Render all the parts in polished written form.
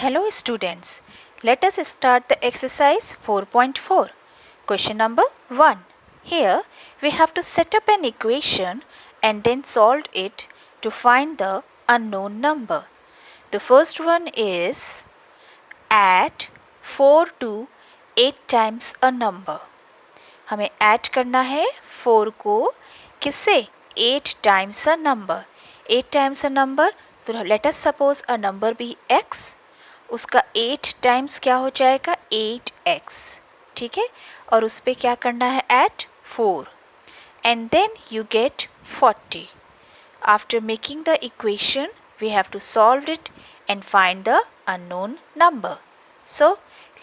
Hello students, let us start the exercise 4.4. Question number 1. Here we have to set up an equation and then solve it to find the unknown number. The first one is add 4 to 8 times a number. हमें add करना है 4 को किससे 8 times a number. 8 times a number, so let us suppose a number be x. उसका 8 times क्या हो जाएगा 8x, ठीक है, और उस पर क्या करना है add 4 and then you get 40. After making the equation we have to solve it and find the unknown number. So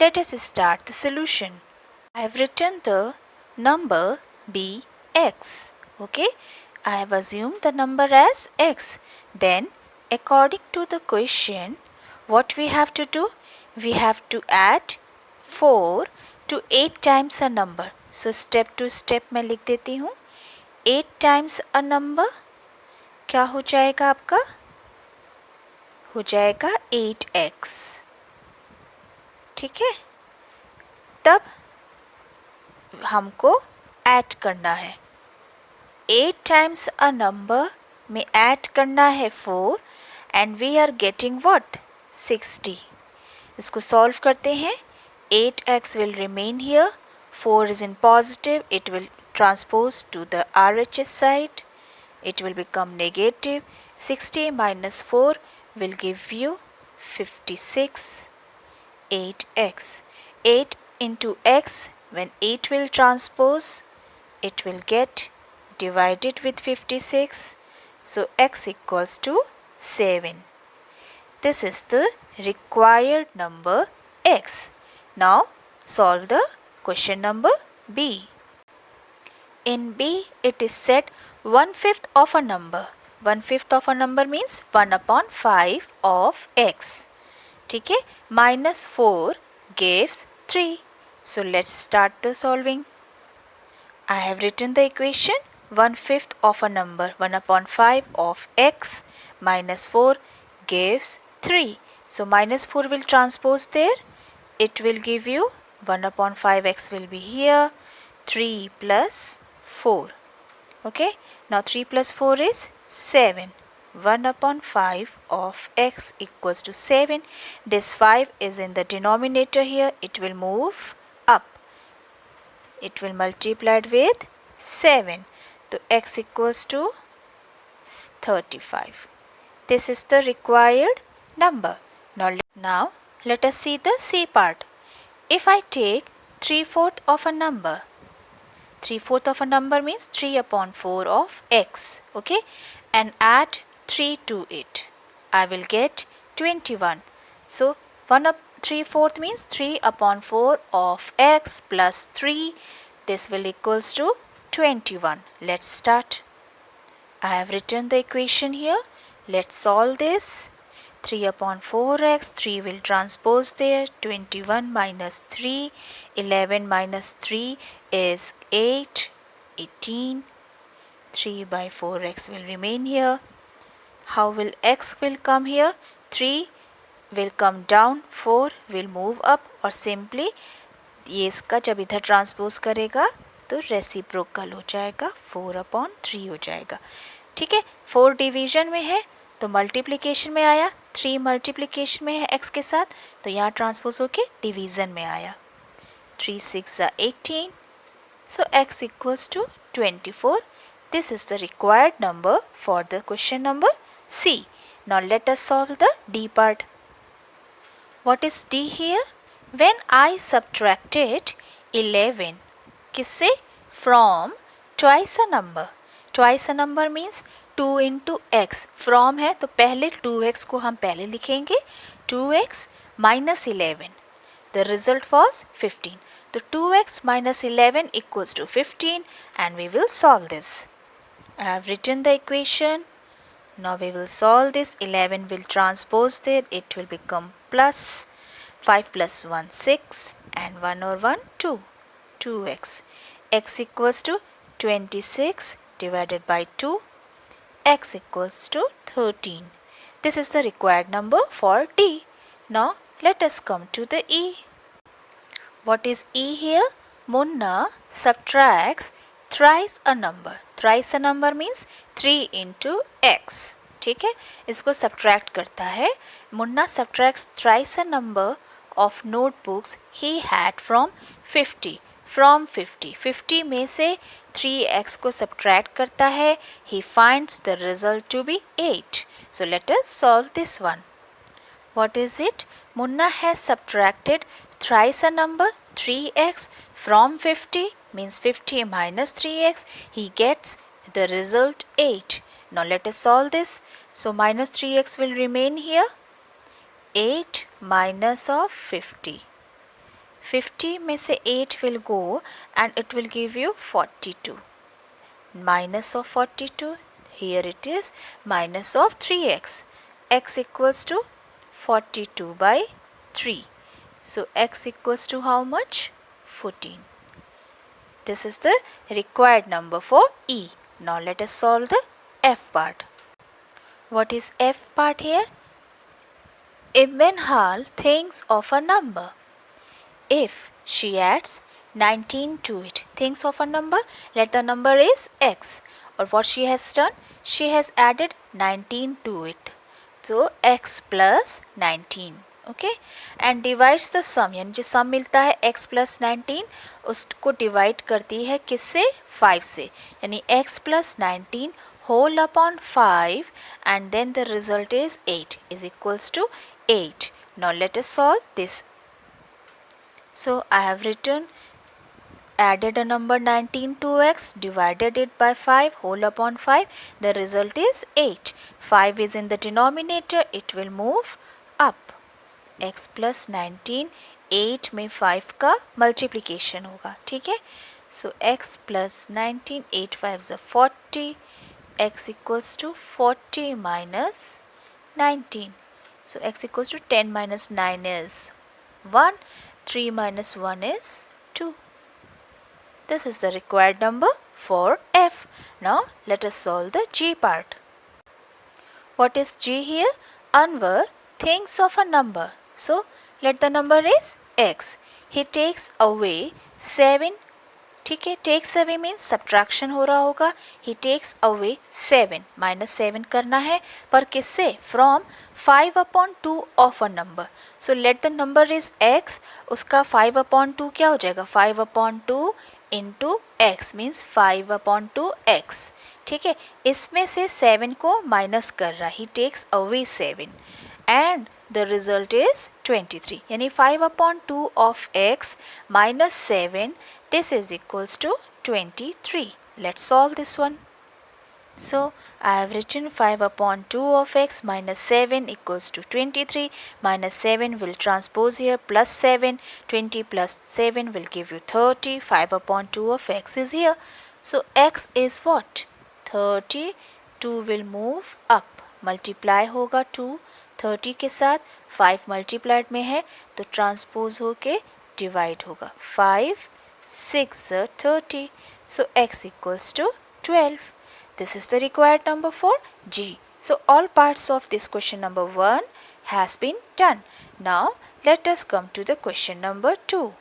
let us start the solution. I have written the number bx. Okay, I have assumed the number as x. Then according to the question, what we have to do? We have to add 4 to 8 times a number. So step to step मैं लिख देती हूँ. 8 times a number क्या हो जाएगा आपका? हो जाएगा 8x. ठीक है, तब हमको ऐड करना है 8 times a number में ऐड करना है 4 and we are getting what? 60. इसको सॉल्व करते हैं. 8x will remain here, 4 is in positive, it will transpose to the RHS side, it will become negative. 60 minus 4 will give you 56. 8x. 8 into x, when 8 will transpose, it will get divided with 56. So x equals to 7. This is the required number x. Now solve the question number b. In b it is said 1/5 of a number. 1/5 of a number means 1/5 of x. ठीक है, minus 4 gives 3. So let's start the solving. I have written the equation 1/5 of a number 1/5 of x minus 4 gives 3. So minus 4 will transpose there. It will give you 1/5x will be here. 3 plus 4. Okay. Now 3 plus 4 is 7. 1/5 of x equals to 7. This 5 is in the denominator here. It will move up. It will multiply with 7. So x equals to 35. This is the required number. Now let us see the C part. If I take 3/4 of a number, 3/4 of a number means 3/4 of x, okay, and add 3 to it, I will get 21. So 3/4 means 3/4 of x plus 3. This will equals to 21. Let's start. I have written the equation here. Let's solve this. 3/4x, 3 will transpose there. 21 minus 3, 11 minus 3 is 8, 18. 3/4x will remain here. How will x will come here? 3 will come down, 4 will move up, और simply ये इसका जब इधर transpose करेगा तो reciprocal हो जाएगा, 4/3 हो जाएगा. ठीक है, 4 डिवीजन में है तो मल्टीप्लिकेशन में आया, 3 मल्टीप्लिकेशन में है x के साथ तो यहाँ ट्रांसपोज होके डिवीज़न में आया. 3 6 18. So x equals to 24. This is the required number for the question number C. Now let us solve the D part. What is D here? When I subtracted 11 किससे? From twice a number. Twice a number means 2 into x. From है तो पहले 2x को हम पहले लिखेंगे. 2x minus 11. The result was 15. So 2x minus 11 equals to 15 and we will solve this. I have written the equation. Now we will solve this. 11 will transpose there. It will become plus 5 plus 1 6 and 1 or 1 2. 2x. X equals to 26 divided by 2. X equals to 13. This is the required number for D. Now let us come to the E. What is E here? Munna subtracts thrice a number. Thrice a number means 3 into x. ठीक है, इसको subtract करता है. Munna subtracts thrice a number of notebooks he had from 50. From 50. 50 में से 3x को subtract करता है. He finds the result to be 8. So let us solve this one. What is it? Munna has subtracted thrice a number 3x from 50, means 50 minus 3x. He gets the result 8. Now let us solve this. So minus 3x will remain here. 8 minus of 50. 50 में से 8 will go and it will give you 42. Minus of 42. Here it is minus of 3x. X equals to 42 by 3. So x equals to how much? 14. This is the required number for E. Now let us solve the F part. What is F part here? Ibn Hal thinks of a number. If she adds 19 to it, thinks of a number, let the number is x. Or what she has done? She has added 19 to it. So x plus 19. Okay and divides the sum, यानी जो सम मिलता है x प्लस 19 उसको divide करती है किससे? 5 से, यानी x प्लस 19 whole upon 5 and then the result is 8 is equals to 8. Now let us solve this. So I have written added a number 19 to x, divided it by 5, whole upon 5, the result is 8. 5 is in the denominator, it will move up. x plus 19, 8 में 5 का multiplication होगा, ठीक है. So x plus 19, 8 5s are 40, x equals to 40 minus 19. So x equals to 10 minus 9 is 1, 3 minus 1 is 2. This is the required number for F. Now let us solve the G part. What is G here? Anwar thinks of a number. So let the number is x. He takes away 7. ठीक है, takes away means subtraction हो रहा होगा. He takes away 7. minus 7 करना है, पर किससे? From 5 upon 2 of a number. So let the number is x. उसका 5 upon 2 क्या हो जाएगा? 5 upon 2 into x means 5 upon 2 x. ठीक है, इसमें से 7 को माइनस कर रहा. He takes away 7 and the result is 23. यानी 5 upon 2 of x minus 7, this is equals to 23. Let's solve this one. So I have written 5 upon 2 of x minus 7 equals to 23. Minus 7 will transpose here, plus 7. 20 plus 7 will give you 30. 5 upon 2 of x is here. So x is what? 30. 2 will move up. Multiply होगा 2 30 के साथ. 5 multiplied में है तो transpose होके divide होगा. 5 6 30. So x equals to 12. This is the required number for G. So all parts of this question number 1 has been done. Now let us come to the question number 2.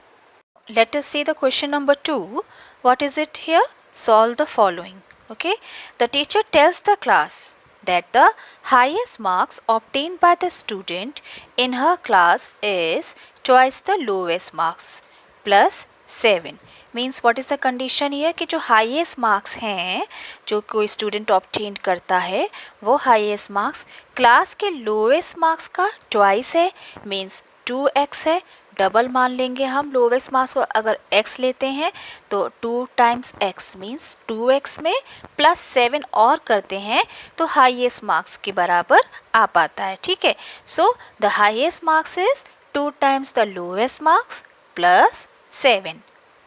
Let us see the question number 2. What is it here? Solve the following. Okay. The teacher tells the class that the highest marks obtained by the student in her class is twice the lowest marks plus 7. Means what is the condition ये कि जो highest marks हैं जो कोई student obtain करता है वो highest marks class के लोवेस्ट मार्क्स का ट्वाइस है. मीन्स 2x है. डबल मान लेंगे हम लोवेस्ट मार्क्स को. अगर x लेते हैं तो 2 टाइम्स x मीन्स 2x में प्लस 7 और करते हैं तो हाईएस्ट मार्क्स के बराबर आ पाता है. ठीक है. So the highest marks is 2 times the lowest marks plus 7.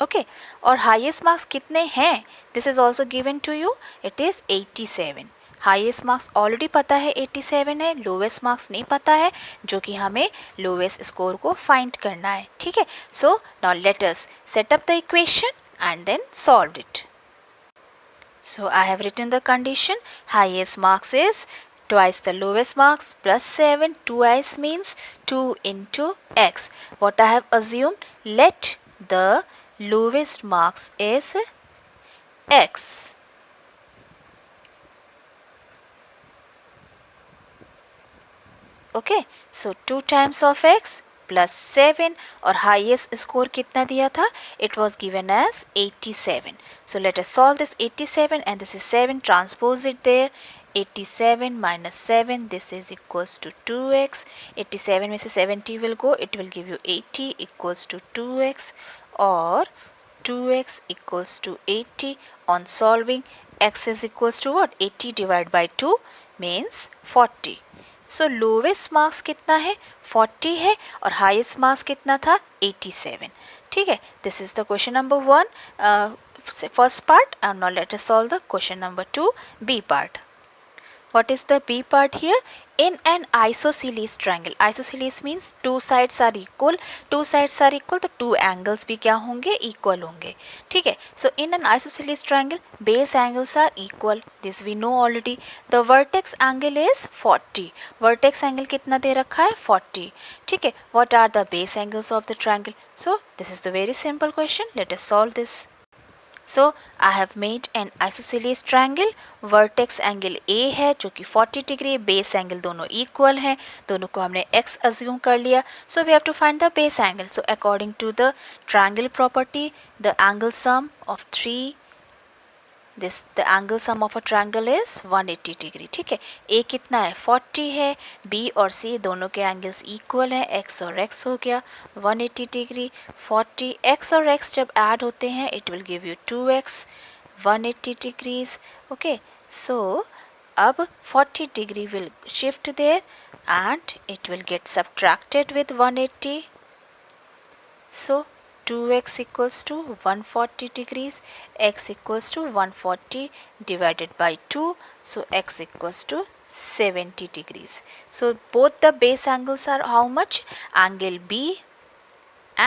Okay. और हाईएस्ट मार्क्स कितने हैं? This is also given to you. It is 87. Highest marks already पता है 87 है. लोवेस्ट मार्क्स नहीं पता है जो कि हमें लोवेस्ट स्कोर को फाइंड करना है. ठीक है. So now let us set up the equation and then solve it. So I have written the condition. Highest marks is twice the lowest marks plus 7, twice means 2 into x. What I have assumed, let the lowest marks is x. Okay, so 2 times of x plus 7 और highest score कितना दिया था? It was given as 87. So let us solve this 87 and this is 7, transpose it there. 87 minus 7, this is equals to 2x. 87 में से 70 will go, it will give you 80 equals to 2x, or 2x equals to 80. On solving, x is equals to what? 80 divided by 2 means 40. So lowest marks कितना है? 40 है और highest marks कितना था? 87. ठीक है, this is the question number 1 first part. And now let us solve the question number 2 B part. What is the B part here? In an isosceles triangle, isosceles means two sides are equal, two sides are equal तो two angles भी क्या होंगे? Equal होंगे. ठीक है, so in an isosceles triangle base angles are equal, this we know already. The vertex angle is 40, vertex angle कितना दे रखा है? 40. ठीक है, what are the base angles of the triangle? So this is the very simple question, let us solve this. So I have made an isosceles triangle. Vertex angle A है जो कि 40 degree, base angle दोनों equal हैं, दोनों को हमने x assume कर लिया. So we have to find the base angle. So according to the triangle property, the angle sum of the angle sum of a triangle is 180 degree. ठीक है, A कितना है? 40 है, B और C दोनों के एंगल्स इक्वल हैं, x और x हो गया 180 डिग्री. 40 x और x जब ऐड होते हैं it will give you 2x 180 degrees. Okay, so अब 40 degree will shift there and it will get subtracted with 180. So 2x equals to 140 degrees, x equals to 140 divided by 2, so x equals to 70 degrees. So both the base angles are how much? Angle B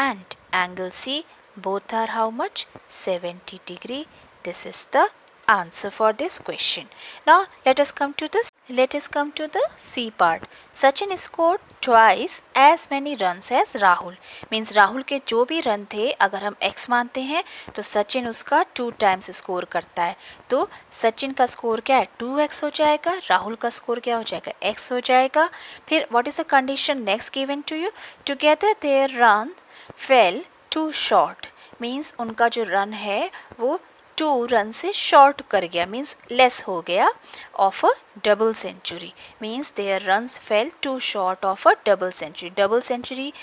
and angle C, both are how much? 70 degree. This is the answer for this question. Now let us come to the C part. Sachin scored twice as many runs as Rahul. Means Rahul के जो भी run थे अगर हम x मानते हैं तो सचिन उसका 2 टाइम्स स्कोर करता है. तो सचिन का स्कोर क्या है? 2x हो जाएगा, राहुल का स्कोर क्या हो जाएगा? x हो जाएगा. फिर what is the condition next given to you? Together their run fell two short. Means उनका जो रन है वो 2 रन से शॉर्ट कर गया, मीन्स लेस हो गया of a double century. Means their runs fell two short of a double century. Double century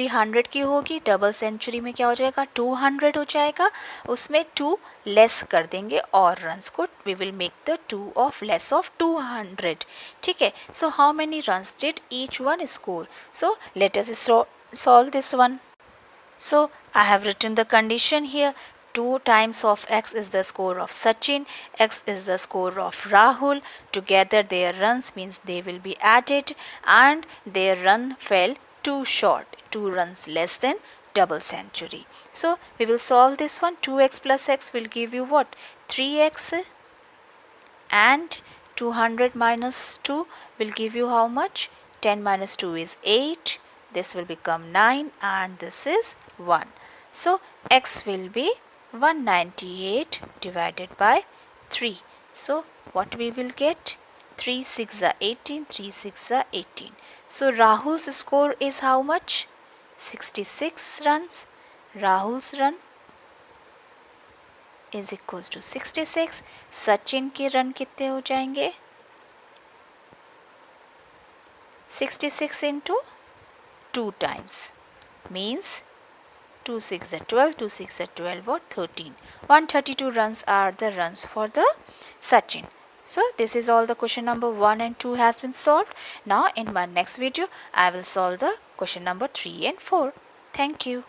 100 की होगी, डबल सेंचुरी में क्या हो जाएगा? 200 हो जाएगा. उसमें 2 लेस कर देंगे और रन्स को we will make the 2 of less of 200. ठीक है, so how many runs did each one score? So let us solve this one. So I have written the condition here. 2 times of x is the score of Sachin, x is the score of Rahul. Together their runs means they will be added and their run fell too short, 2 runs less than double century. So we will solve this one. 2x plus x will give you what? 3x and 200 minus 2 will give you how much? 10 minus 2 is 8. This will become 9 and this is 1. So x will be 198 divided by 3. So what we will get? 3 6 are 18, 3 6 are 18. So Rahul's score is how much? 66 runs. Rahul's run is equals to 66. Sachin के run कितने हो जाएंगे? 66 into 2 times means 2 6 are 12, 2 6 are 12 or 13. 132 runs are the runs for the Sachin. So this is all the question number 1 and 2 has been solved. Now in my next video I will solve the question number 3 and 4. Thank you.